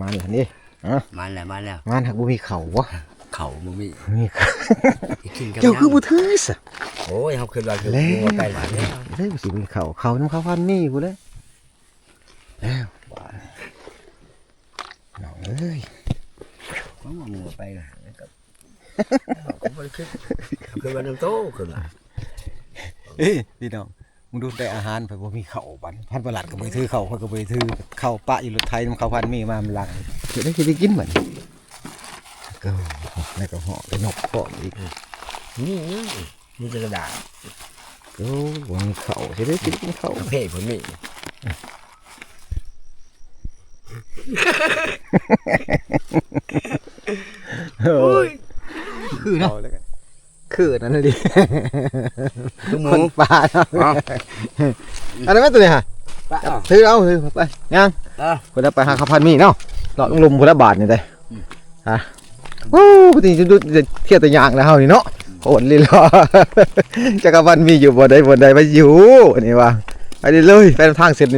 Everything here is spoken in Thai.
มาเลยนี่มาแล้วมันหักบุมีเข่าวะเข่ามึงมี เจ้าคือบุทึส โอ้ยเขาขึ้นมาคือวัวไก่หมาเนี่ย เฮ้ยสิมีเข่าน้ำข้าวพันนี่กูเลยแล้วน้องเอ้ย เขามาวัวไปนะเขาไม่ขึ้นขึ้นมาน้ำโตขึ้นมา พี่น้องมึงดูได้อาหารไปบ่มีเข่าบันพันประหลัดก็ไปถือเข่าเขาก็ไปถือเข่าปะอยู่รถไทยน้ำข้าวพันมีมามันหลังจะได้กินเหมือนก็แล้วก็ห่อเป็นนกห่ออีกนี่จะกระดาษก็บ่มีเข่าจะได้กินเข่าเพ่ผมมีคือนะคือนั่นเลยดิคนป่าเนาะอะไรไม่ตัวนี้ฮะถือเอาถือไปยังคนละไปหาข้าวพันมีเนาะหลอดลมคนละบาทนี่เลยฮะโอ้ปกติจะดูเที่ยวแต่ยางแล้วเฮานี่เนาะโอนเลยล้อจักรพันมีอยู่บนใดไปอยู่นี่ว่าไปเลยไปทางเสร็จ